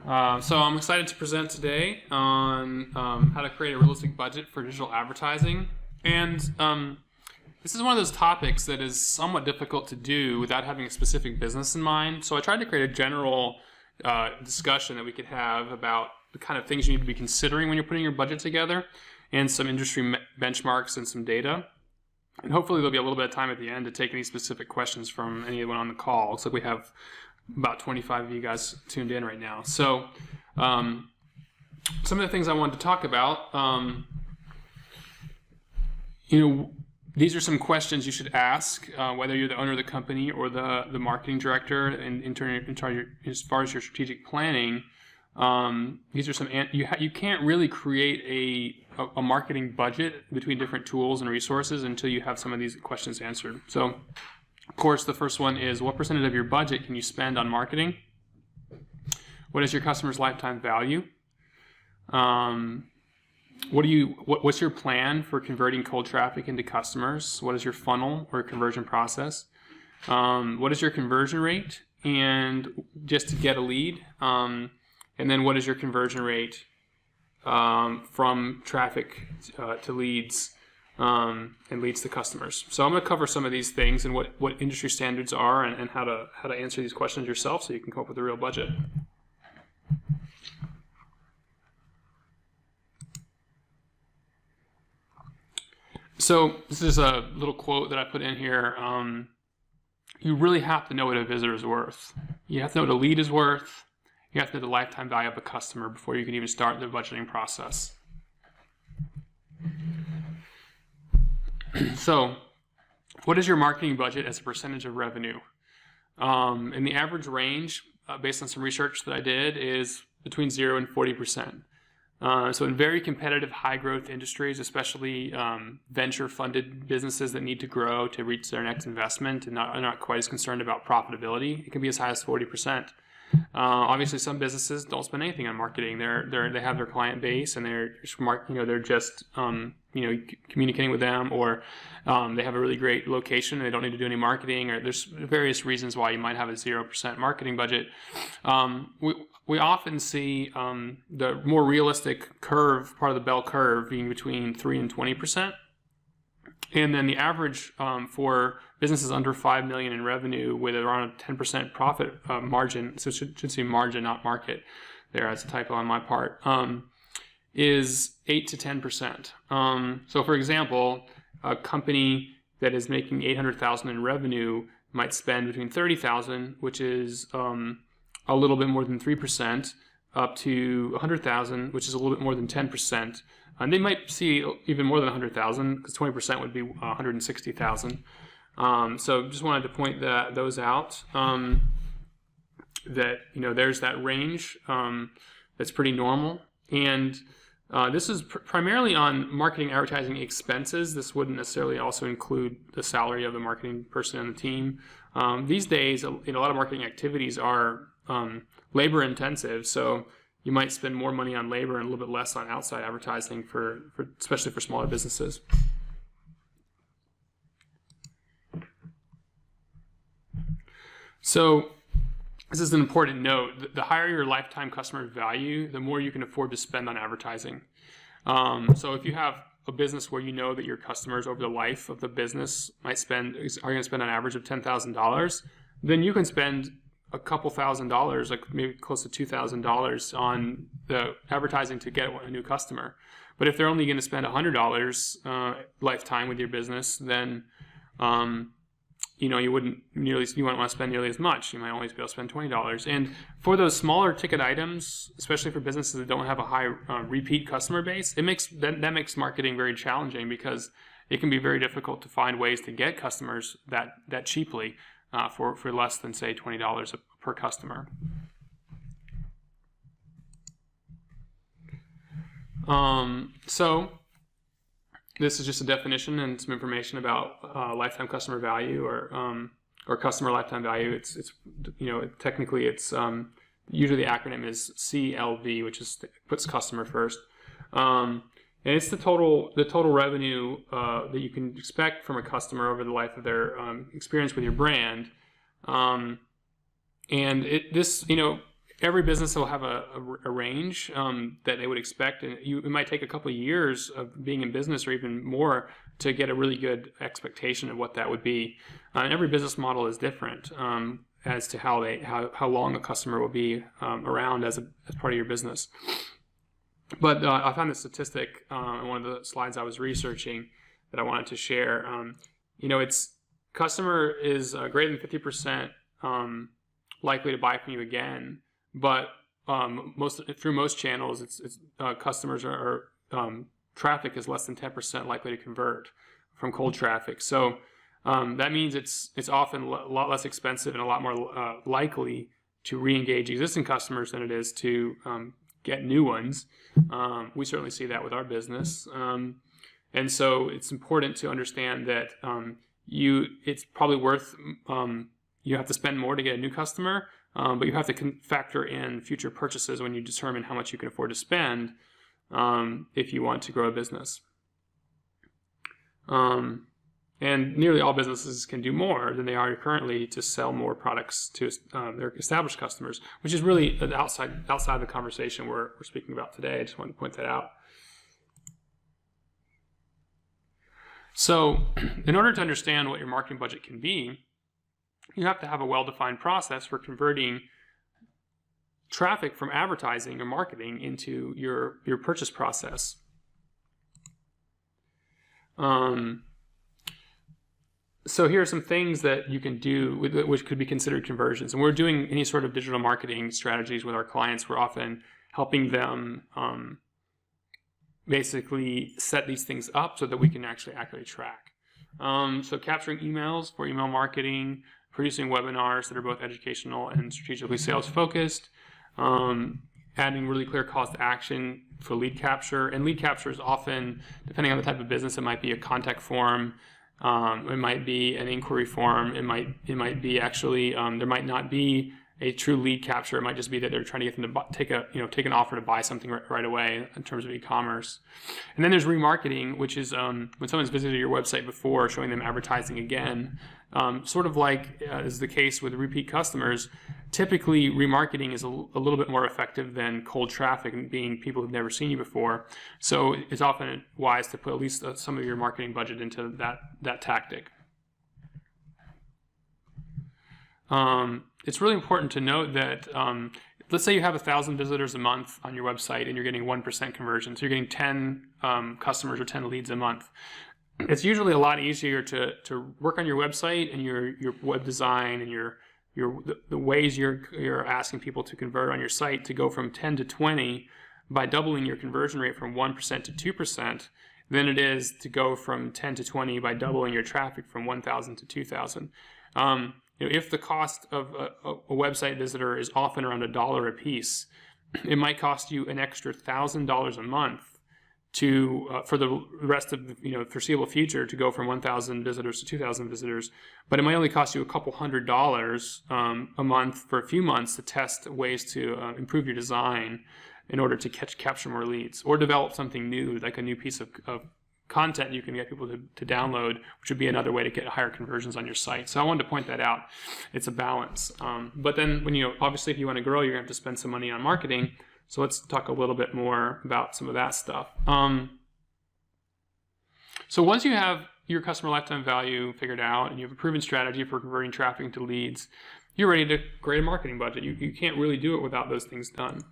So I'm excited to present today on how to create a realistic budget for digital advertising. And this is one of those topics that is somewhat difficult to do without having a specific business in mind. So I tried to create a general discussion that we could have about the kind of things you need to be considering when you're putting your budget together, and some industry benchmarks and some data. And hopefully there'll be a little bit of time at the end to take any specific questions from anyone on the call. Looks like we have about 25 of you guys tuned in right now. So some of the things I wanted to talk about, these are some questions you should ask, whether you're the owner of the company or the marketing director, and in charge as far as your strategic planning. These are some, you can't really create a marketing budget between different tools and resources until you have some of these questions answered. So, of course, the first one is, what percentage of your budget can you spend on marketing? What is your customer's lifetime value? What's your plan for converting cold traffic into customers? What is your funnel or conversion process? What is your conversion rate? And just to get a lead. And then what is your conversion rate from traffic to leads and leads to customers? So I'm going to cover some of these things and what industry standards are, and how to answer these questions yourself so you can come up with a real budget. So this is a little quote that I put in here. You really have to know what a visitor is worth. You have to know what a lead is worth. You have to know the lifetime value of a customer before you can even start the budgeting process. So, what is your marketing budget as a percentage of revenue? And the average range, based on some research that I did, is between 0 and 40%. So in very competitive, high-growth industries, especially venture-funded businesses that need to grow to reach their next investment and are not quite as concerned about profitability, it can be as high as 40%. Obviously, some businesses don't spend anything on marketing. They have their client base, and they're just communicating with them, or they have a really great location and they don't need to do any marketing. Or there's various reasons why you might have a 0% marketing budget. We often see the more realistic curve, part of the bell curve, being between 3 and 20%. And then the average for businesses under 5 million in revenue with around a 10% profit margin, so it should say margin, not market, there as a typo on my part, is 8 to 10%. So for example, a company that is making $800,000 in revenue might spend between $30,000, which is a little bit more than 3%, up to $100,000, which is a little bit more than 10%. And they might see even more than 100,000, because 20% would be 160,000. So just wanted to point those out. That there's that range that's pretty normal, and this is primarily on marketing advertising expenses. This wouldn't necessarily also include the salary of the marketing person on the team. These days, a lot of marketing activities are labor intensive, so you might spend more money on labor and a little bit less on outside advertising, especially for smaller businesses. So this is an important note. The higher your lifetime customer value, the more you can afford to spend on advertising. So if you have a business where you know that your customers over the life of the business are going to spend an average of $10,000, then you can spend a couple $1,000s, like maybe close to $2,000 on the advertising to get a new customer. But if they're only going to spend $100 lifetime with your business, then you wouldn't want to spend nearly as much. You might only be able to spend $20. And for those smaller ticket items, especially for businesses that don't have a high repeat customer base, that makes marketing very challenging, because it can be very difficult to find ways to get customers that cheaply for less than, say, $20 per customer. So this is just a definition and some information about lifetime customer value, or customer lifetime value. It's technically it's usually the acronym is CLV, which puts customer first. And it's the total revenue that you can expect from a customer over the life of their experience with your brand. And this every business will have a range that they would expect, and it might take a couple of years of being in business or even more to get a really good expectation of what that would be. And every business model is different as to how long a customer will be around as part of your business. But I found this statistic in one of the slides I was researching that I wanted to share. It's customer is greater than 50% likely to buy from you again, but through most channels, it's customers are traffic is less than 10% likely to convert from cold traffic. So that means it's often a lot less expensive and a lot more likely to re-engage existing customers than it is to get new ones. We certainly see that with our business. And so it's important to understand that it's probably worth, you have to spend more to get a new customer, but you have to factor in future purchases when you determine how much you can afford to spend if you want to grow a business. And nearly all businesses can do more than they are currently to sell more products to their established customers, which is really outside the conversation we're speaking about today. I just wanted to point that out. So in order to understand what your marketing budget can be, you have to have a well-defined process for converting traffic from advertising or marketing into your purchase process. So here are some things that you can do which could be considered conversions. And we're doing any sort of digital marketing strategies with our clients. We're often helping them basically set these things up so that we can actually accurately track. So capturing emails for email marketing, producing webinars that are both educational and strategically sales focused, adding really clear calls to action for lead capture. And lead capture is often, depending on the type of business, it might be a contact form, it might be an inquiry form, it might be actually there might not be a true lead capture. It might just be that they're trying to get them to take an offer to buy something right away in terms of e-commerce. And then there's remarketing, which is when someone's visited your website before, showing them advertising again. Sort of like is the case with repeat customers. Typically, remarketing is a little bit more effective than cold traffic, and being people who've never seen you before. So it's often wise to put at least some of your marketing budget into that tactic. It's really important to note that let's say you have 1,000 visitors a month on your website and you're getting 1% conversion. So you're getting 10 customers or 10 leads a month. It's usually a lot easier to work on your website and your web design and the ways you're asking people to convert on your site to go from 10 to 20 by doubling your conversion rate from 1% to 2% than it is to go from 10 to 20 by doubling your traffic from 1,000 to 2,000. If the cost of a website visitor is often around $1 a piece, it might cost you an extra $1,000 a month for the rest of the foreseeable future to go from 1,000 visitors to 2,000 visitors. But it might only cost you a couple $100 a month for a few months to test ways to improve your design in order to capture more leads, or develop something new, like a new piece of content you can get people to download, which would be another way to get higher conversions on your site. So I wanted to point that out. It's a balance. But then obviously if you want to grow, you're going to have to spend some money on marketing. So let's talk a little bit more about some of that stuff. So once you have your customer lifetime value figured out and you have a proven strategy for converting traffic into leads, you're ready to create a marketing budget. You can't really do it without those things done.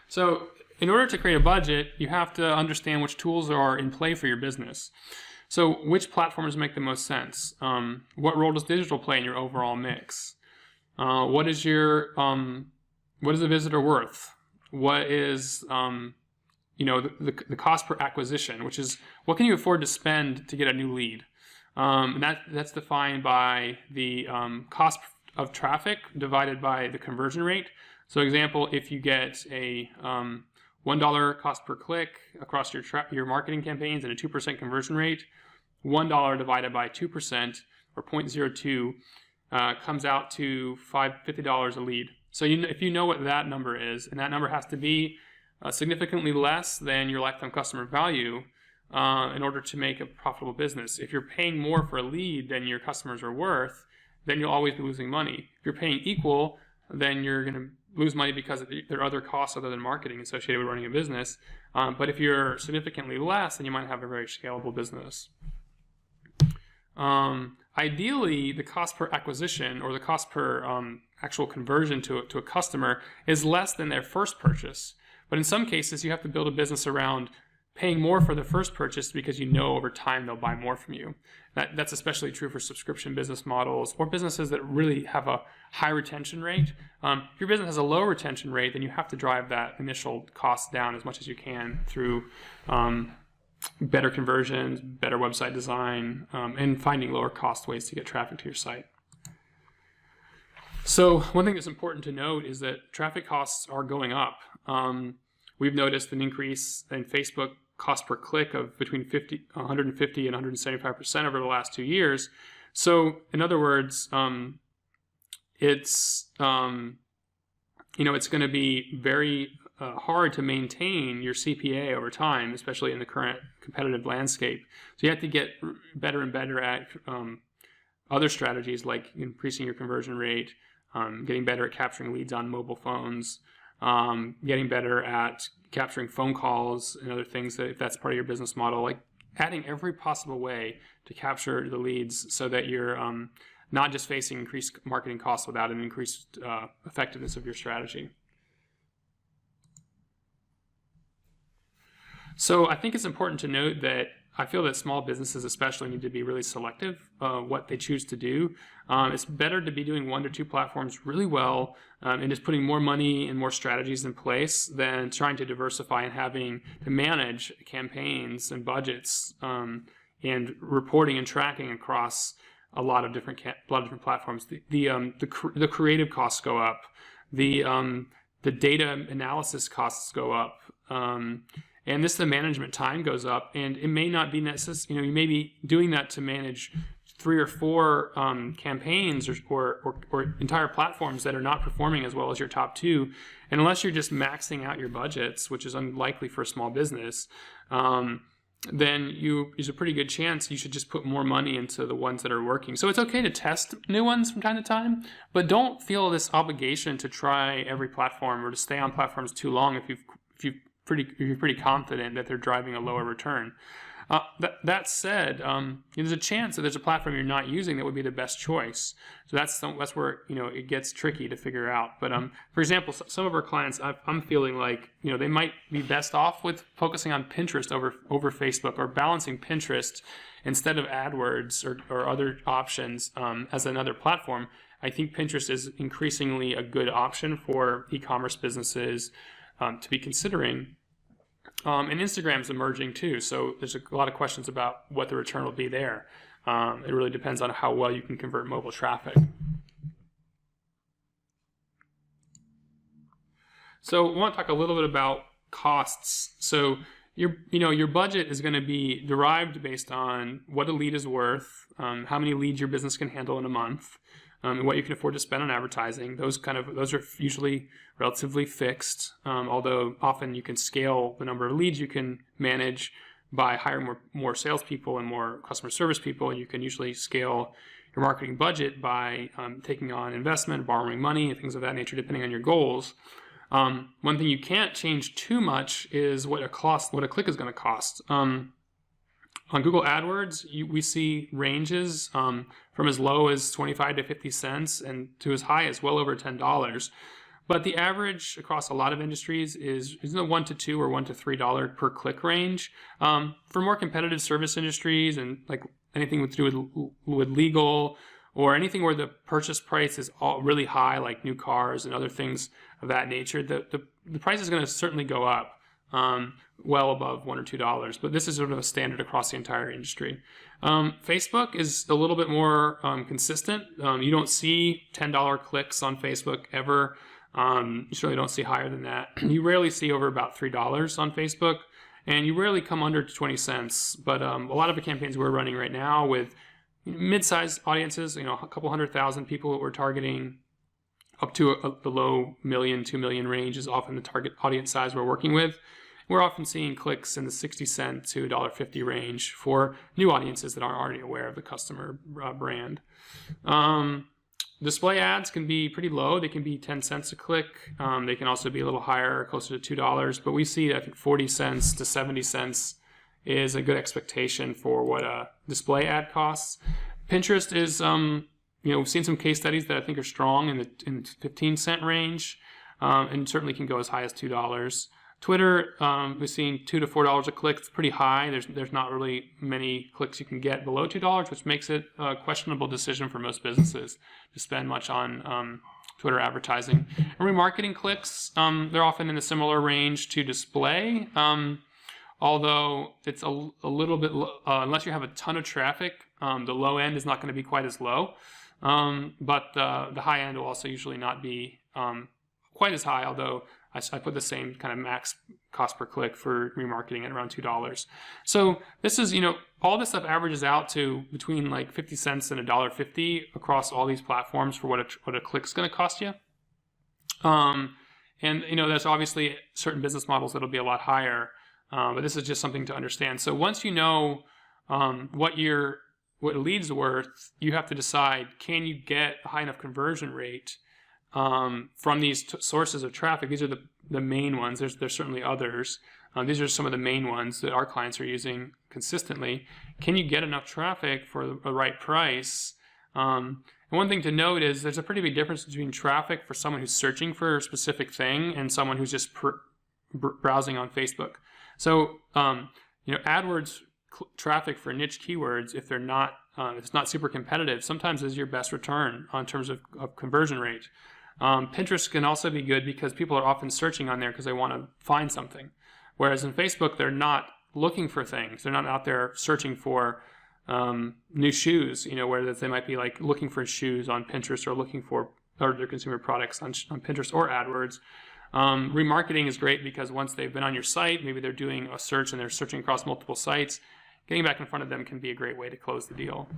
So in order to create a budget, you have to understand which tools are in play for your business. So which platforms make the most sense? What role does digital play in your overall mix? What is the visitor worth? What is the cost per acquisition, which is what can you afford to spend to get a new lead? And that's defined by the cost of traffic divided by the conversion rate. So example, if you get a $1 cost per click across your marketing campaigns and a 2% conversion rate, $1 divided by 2% or 0.02 comes out to $50 a lead. So if you know what that number is, and that number has to be significantly less than your lifetime customer value in order to make a profitable business. If you're paying more for a lead than your customers are worth, then you'll always be losing money. If you're paying equal, then you're going to lose money because there are other costs other than marketing associated with running a business. But if you're significantly less, then you might have a very scalable business. Ideally, the cost per acquisition or the cost per actual conversion to a customer is less than their first purchase. But in some cases, you have to build a business around paying more for the first purchase because you know over time they'll buy more from you. That's especially true for subscription business models or businesses that really have a high retention rate. If your business has a low retention rate, then you have to drive that initial cost down as much as you can through better conversions, better website design, and finding lower cost ways to get traffic to your site. So one thing that's important to note is that traffic costs are going up. We've noticed an increase in Facebook cost per click of between 150 and 175% over the last 2 years. So in other words, it's going to be very hard to maintain your CPA over time, especially in the current competitive landscape. So you have to get better and better at other strategies like increasing your conversion rate, getting better at capturing leads on mobile phones, getting better at capturing phone calls and other things that if that's part of your business model, like adding every possible way to capture the leads so that you're not just facing increased marketing costs without an increased effectiveness of your strategy. So I think it's important to note that I feel that small businesses especially need to be really selective what they choose to do. It's better to be doing 1 to 2 platforms really well and just putting more money and more strategies in place than trying to diversify and having to manage campaigns and budgets and reporting and tracking across a lot of different platforms. The creative costs go up. The data analysis costs go up. And the management time goes up, and it may not be necessary. You may be doing that to manage 3 or 4 campaigns or entire platforms that are not performing as well as your top 2. And unless you're just maxing out your budgets, which is unlikely for a small business, then there's a pretty good chance you should just put more money into the ones that are working. So it's okay to test new ones from time to time, but don't feel this obligation to try every platform or to stay on platforms too long if you're pretty confident that they're driving a lower return. That said, there's a chance that there's a platform you're not using that would be the best choice. So that's where it gets tricky to figure out. But for example, some of our clients, I'm feeling like they might be best off with focusing on Pinterest over Facebook, or balancing Pinterest instead of AdWords or other options as another platform. I think Pinterest is increasingly a good option for e-commerce businesses to be considering. And Instagram's emerging too, so there's a lot of questions about what the return will be there. It really depends on how well you can convert mobile traffic. So I want to talk a little bit about costs. So your budget is going to be derived based on what a lead is worth, how many leads your business can handle in a month, and what you can afford to spend on advertising. Those are usually relatively fixed, although often you can scale the number of leads you can manage by hiring more salespeople and more customer service people. And you can usually scale your marketing budget by taking on investment, borrowing money, and things of that nature, depending on your goals. One thing you can't change too much is what a click is going to cost. On Google AdWords, we see ranges from as low as 25 to 50 cents and to as high as well over $10. But the average across a lot of industries is in the $1 to $2 or $1 to $3 per click range. For more competitive service industries and like anything to do with legal or anything where the purchase price is all really high, like new cars and other things of that nature, the price is going to certainly go up. Well above $1 or $2, but this is sort of a standard across the entire industry. Facebook is a little bit more consistent. You don't see $10 clicks on Facebook ever. You certainly don't see higher than that. You rarely see over about $3 on Facebook, and you rarely come under 20 cents. But a lot of the campaigns we're running right now with mid-sized audiences, a couple 100,000 people that we're targeting, up to the low 1 million, 2 million range is often the target audience size we're working with. We're often seeing clicks in the 60 cent to $1.50 range for new audiences that aren't already aware of the customer brand. display ads can be pretty low. They can be 10 cents a click. They can also be a little higher, closer to $2. But we see, I think, 40 cents to 70 cents is a good expectation for what a display ad costs. Pinterest is, we've seen some case studies that I think are strong in the 15-cent range, and certainly can go as high as $2. Twitter, we've seen $2 to $4 a click. It's pretty high. There's not really many clicks you can get below $2, which makes it a questionable decision for most businesses to spend much on Twitter advertising. And remarketing clicks, they're often in a similar range to display, although it's a little bit, unless you have a ton of traffic, the low end is not going to be quite as low, but the high end will also usually not be quite as high, although I put the same kind of max cost per click for remarketing at around $2. So this is, all this stuff averages out to between like 50 cents and $1.50 across all these platforms for what a click's going to cost you. And there's obviously certain business models that'll be a lot higher, but this is just something to understand. So once you know what a lead's worth, you have to decide, can you get a high enough conversion rate from these sources of traffic. These are the main ones. There's certainly others. These are some of the main ones that our clients are using consistently. Can you get enough traffic for the right price? And one thing to note is there's a pretty big difference between traffic for someone who's searching for a specific thing and someone who's just browsing on Facebook. So, AdWords traffic for niche keywords, if they're not, it's not super competitive, sometimes is your best return on terms of conversion rate. Pinterest can also be good because people are often searching on there because they want to find something. Whereas in Facebook, they're not looking for things. They're not out there searching for new shoes, where they might be like looking for shoes on Pinterest or looking for other consumer products on Pinterest or AdWords. Remarketing is great because once they've been on your site, maybe they're doing a search and they're searching across multiple sites, getting back in front of them can be a great way to close the deal.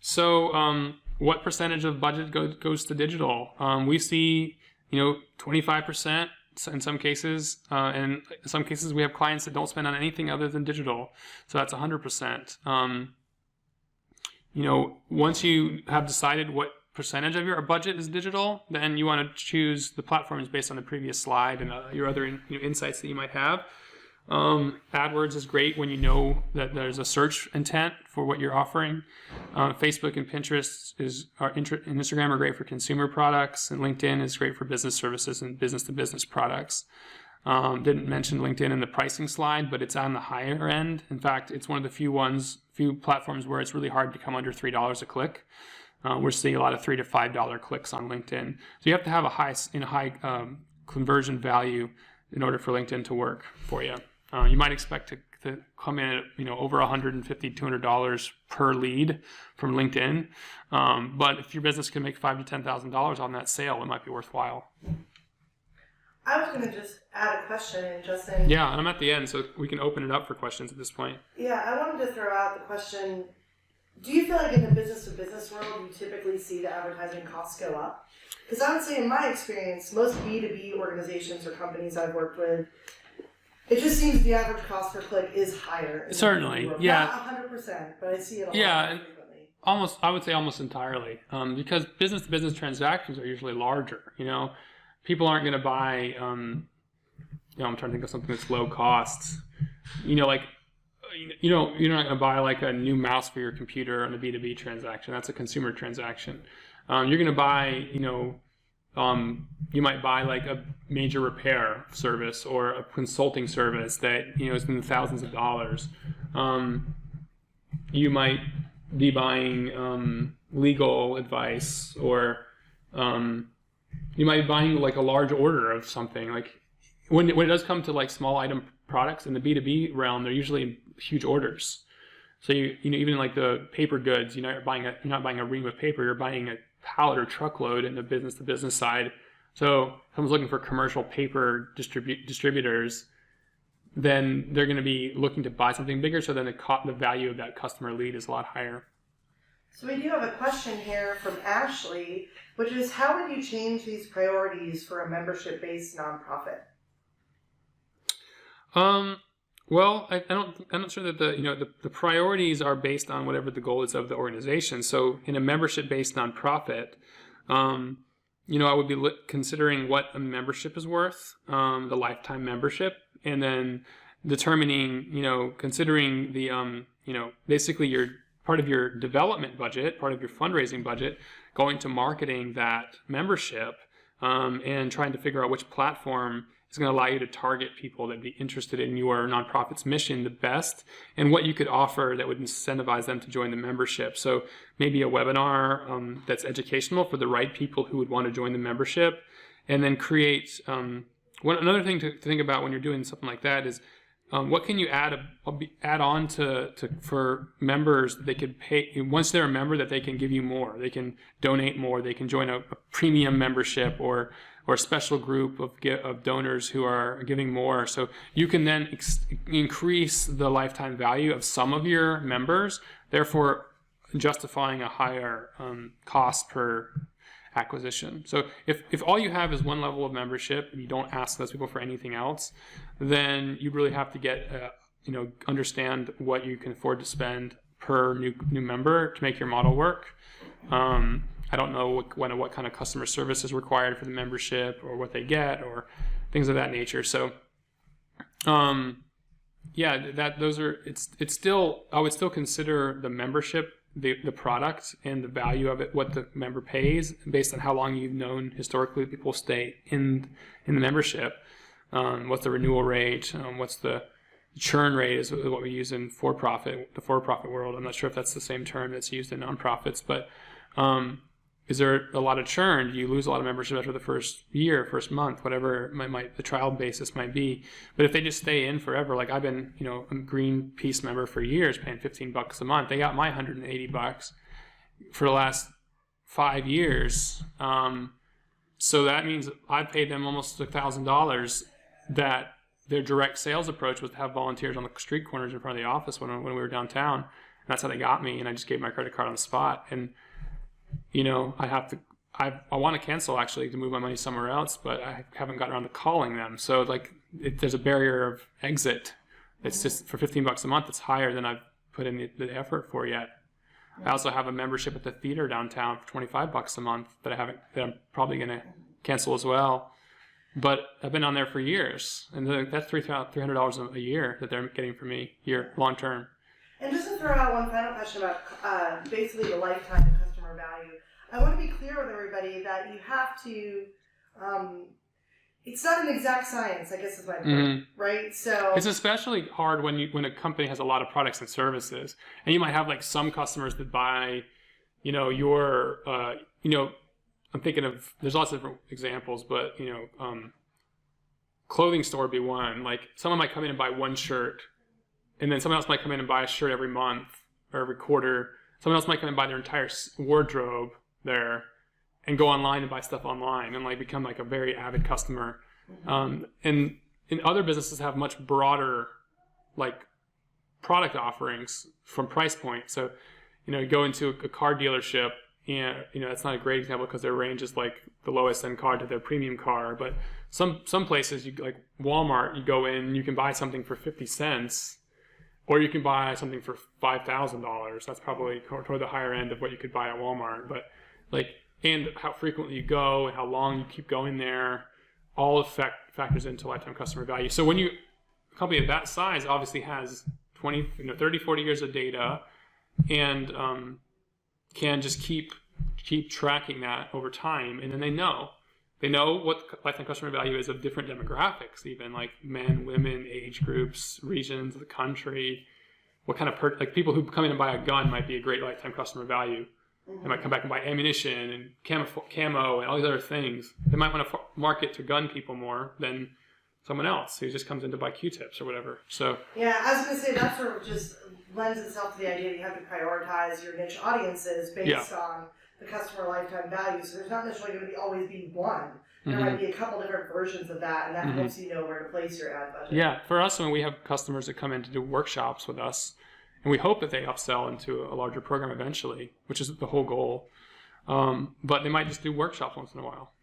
So what percentage of budget goes to digital? We see 25% in some cases, and in some cases we have clients that don't spend on anything other than digital. So that's 100%. Once you have decided what percentage of your budget is digital, then you want to choose the platforms based on the previous slide and your other insights that you might have. AdWords is great when you know that there's a search intent for what you're offering. Facebook and Pinterest and Instagram are great for consumer products, and LinkedIn is great for business services and business-to-business products. Didn't mention LinkedIn in the pricing slide, but it's on the higher end. In fact, it's one of the few platforms where it's really hard to come under $3 a click. We're seeing a lot of $3 to $5 clicks on LinkedIn. So you have to have a high conversion value in order for LinkedIn to work for you. You might expect to come in at over $150, $200 per lead from LinkedIn, but if your business can make $5,000 to $10,000 on that sale, it might be worthwhile. I was going to just add a question, and Justin. Yeah, and I'm at the end, so we can open it up for questions at this point. Yeah, I wanted to throw out the question: do you feel like in the business-to-business world, you typically see the advertising costs go up? Because I would say, in my experience, most B2B organizations or companies I've worked with, it just seems the average cost per click is higher. Certainly, yeah. Not 100%, but I see it a lot frequently. I would say almost entirely, because business-to-business transactions are usually larger. People aren't going to buy. I'm trying to think of something that's low cost. You're not going to buy like a new mouse for your computer on a B2B transaction. That's a consumer transaction. You're going to buy, you might buy like a major repair service or a consulting service that, is in the thousands of dollars. You might be buying legal advice, or you might be buying like a large order of something. Like when it does come to like small item products in the B2B realm, they're usually huge orders. So even like the paper goods, you're not buying a ream of paper, you're buying a pallet or truckload in the business to business side. So if someone's looking for commercial paper distributors, then they're going to be looking to buy something bigger. So then the value of that customer lead is a lot higher. So we do have a question here from Ashley, which is, how would you change these priorities for a membership-based nonprofit? Well, I'm not sure that the priorities are based on whatever the goal is of the organization. So in a membership-based nonprofit, I would be considering what a membership is worth, the lifetime membership, and then determining, considering the, basically your part of your development budget, part of your fundraising budget, going to marketing that membership, and trying to figure out which platform is going to allow you to target people that be interested in your nonprofit's mission the best, and what you could offer that would incentivize them to join the membership. So maybe a webinar that's educational for the right people who would want to join the membership, and then create another thing to think about when you're doing something like that is what can you add on to for members that they could pay once they're a member, that they can give you more, they can donate more, they can join a premium membership or a special group of donors who are giving more. So you can then increase the lifetime value of some of your members, therefore justifying a higher cost per acquisition. So if all you have is one level of membership and you don't ask those people for anything else, then you really have to get understand what you can afford to spend per new member to make your model work. I don't know what kind of customer service is required for the membership or what they get or things of that nature. So it's still, I would still consider the membership the product and the value of it, what the member pays based on how long you've known historically people stay in the membership. What's the renewal rate? What's the churn rate is what we use in the for-profit world. I'm not sure if that's the same term that's used in nonprofits, but is there a lot of churn? Do you lose a lot of membership after the first year, first month, whatever the trial basis might be? But if they just stay in forever, like I've been, a Greenpeace member for years, paying $15 a month. They got my $180 for the last 5 years. So that means I paid them almost $1,000. That their direct sales approach was to have volunteers on the street corners in front of the office when we were downtown. And that's how they got me. And I just gave my credit card on the spot. And I want to cancel actually to move my money somewhere else, but I haven't gotten around to calling them. So there's a barrier of exit. It's just for $15 a month. It's higher than I've put in the effort for yet. I also have a membership at the theater downtown for $25 a month that I'm probably going to cancel as well. But I've been on there for years, and that's $300 a year that they're getting from me long term. And just to throw out one final question about basically the lifetime customer value, I want to be clear with everybody that you have to, it's not an exact science, I guess is my point, right? So it's especially hard when a company has a lot of products and services, and you might have some customers that buy, I'm thinking of, there's lots of different examples, but clothing store would be one. Like someone might come in and buy one shirt, and then someone else might come in and buy a shirt every month or every quarter. Someone else might come in and buy their entire wardrobe there and go online and buy stuff online and become a very avid customer. And other businesses have much broader product offerings from price point. So, you go into a car dealership, and that's not a great example because their range is like the lowest end car to their premium car. But some places, like Walmart, you go in, you can buy something for 50 cents, or you can buy something for $5,000. That's probably toward the higher end of what you could buy at Walmart. But and how frequently you go and how long you keep going there, all factors into lifetime customer value. So when a company of that size obviously has 20, 30, 40 years of data, and can just keep tracking that over time, and then they know what lifetime customer value is of different demographics, even like men, women, age groups, regions of the country. What kind of people who come in and buy a gun might be a great lifetime customer value. They might come back and buy ammunition and camo and all these other things. They might want to market to gun people more than someone else who just comes in to buy Q-tips or whatever. So yeah, I was going to say that sort of just lends itself to the idea that you have to prioritize your niche audiences based on the customer lifetime value. So there's not necessarily going to always be one. There might be a couple different versions of that, and that helps you know where to place your ad budget. Yeah, for us, when we have customers that come in to do workshops with us, and we hope that they upsell into a larger program eventually, which is the whole goal. But they might just do workshops once in a while.